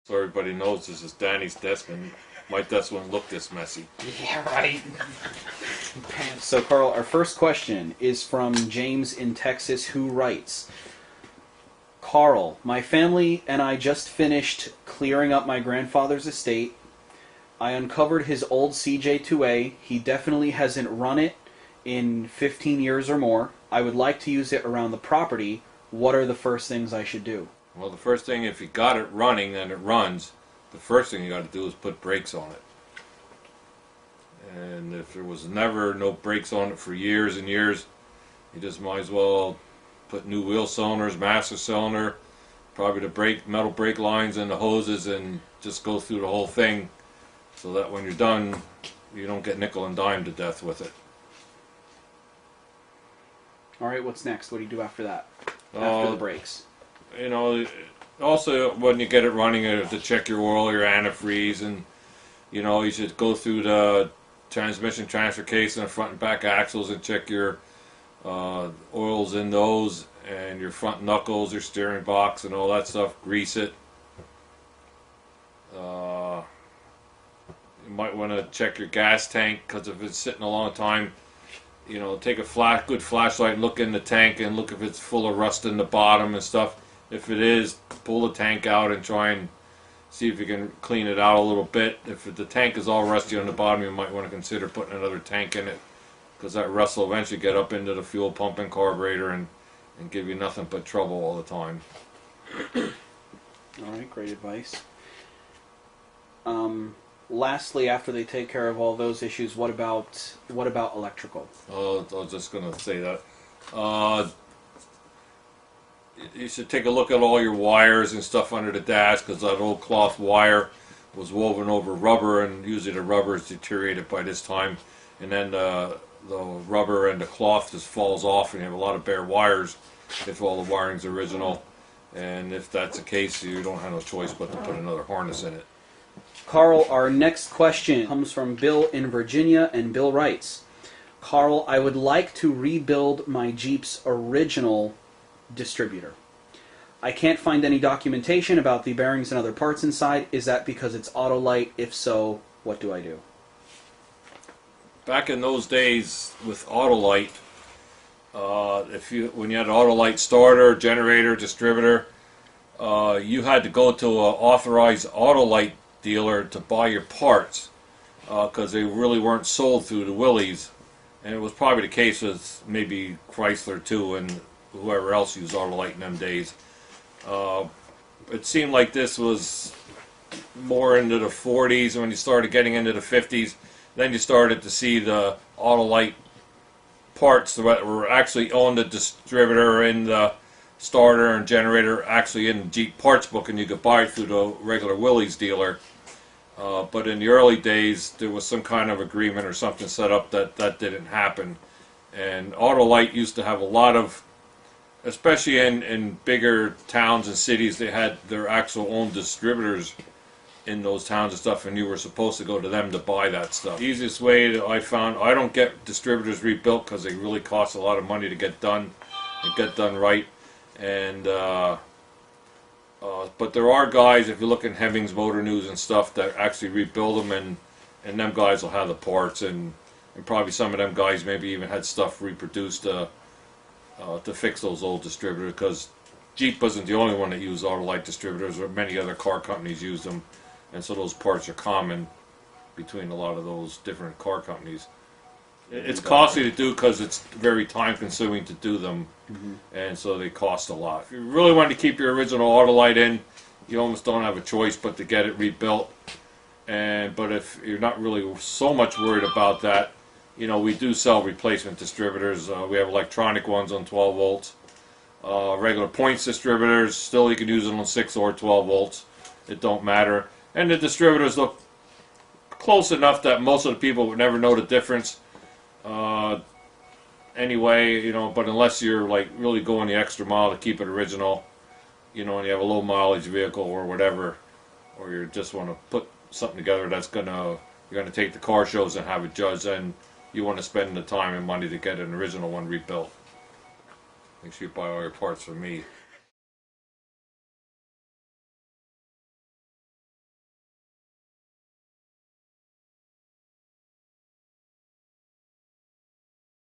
So everybody knows this is Danny's desk, and my desk wouldn't look this messy. Yeah, right. So, Carl, our first question is from James in Texas, who writes, Carl, my family and I just finished clearing up my grandfather's estate. I uncovered his old CJ2A. He definitely hasn't run it in 15 years or more. I would like to use it around the property. What are the first things I should do? Well, the first thing, if you got it running and it runs, the first thing you got to do is put brakes on it. And if there was never no brakes on it for years and years, you just might as well put new wheel cylinders, master cylinder, probably the metal brake lines and the hoses, and just go through the whole thing, so that when you're done, you don't get nickel and dime to death with it. All right, what's next? What do you do after that? After the brakes? You know, also when you get it running, you have to check your oil, your antifreeze, and you know, you should go through the transmission transfer case and the front and back axles and check your oils in those, and your front knuckles, your steering box, and all that stuff. Grease it. You might want to check your gas tank, because if it's sitting a long time, you know, take a good flashlight and look in the tank and look if it's full of rust in the bottom and stuff. If it is, pull the tank out and try and see if you can clean it out a little bit. If the tank is all rusty on the bottom, you might want to consider putting another tank in it, because that rust will eventually get up into the fuel pump and carburetor and give you nothing but trouble all the time. All right, great advice. Lastly, after they take care of all those issues, what about electrical? I was just going to say that. You should take a look at all your wires and stuff under the dash, because that old cloth wire was woven over rubber, and usually the rubber is deteriorated by this time, and then the rubber and the cloth just falls off, and you have a lot of bare wires if all the wiring's original. And if that's the case, you don't have no choice but to put another harness in it. Carl, our next question comes from Bill in Virginia, and Bill writes, Carl, I would like to rebuild my Jeep's original distributor. I can't find any documentation about the bearings and other parts inside. Is that because it's Autolite? If so, what do I do? Back in those days with Autolite, when you had an Autolite starter, generator, distributor, you had to go to an authorized Autolite dealer to buy your parts, because they really weren't sold through the Willys, and it was probably the case with maybe Chrysler too, and whoever else used Autolite in them days. It seemed like this was more into the 40s. When you started getting into the 50s, then you started to see the Autolite parts that were actually on the distributor and the starter and generator actually in the Jeep parts book, and you could buy it through the regular Willys dealer. But in the early days, there was some kind of agreement or something set up that didn't happen. And Autolite used to have a lot of, especially in bigger towns and cities, they had their actual own distributors in those towns and stuff, and you were supposed to go to them to buy that stuff. The easiest way that I found, I don't get distributors rebuilt because they really cost a lot of money to get done and get done right. And but there are guys, if you look in Hemmings Motor News and stuff, that actually rebuild them, and them guys will have the parts, and probably some of them guys maybe even had stuff reproduced to fix those old distributors, because Jeep wasn't the only one that used Autolite distributors, or many other car companies used them, and so those parts are common between a lot of those different car companies. It's costly to do because it's very time consuming to do them, and so they cost a lot. If you really want to keep your original Autolite in, you almost don't have a choice but to get it rebuilt. But if you're not really so much worried about that, you know, we do sell replacement distributors. We have electronic ones on 12 volts. Regular points distributors, still you can use them on 6 or 12 volts. It don't matter. And the distributors look close enough that most of the people would never know the difference. Anyway, you know, but unless you're like really going the extra mile to keep it original, you know, and you have a low mileage vehicle or whatever, or you just want to put something together that's you're gonna take the car shows and have it judged, and you want to spend the time and money to get an original one rebuilt. Make sure you buy all your parts from me.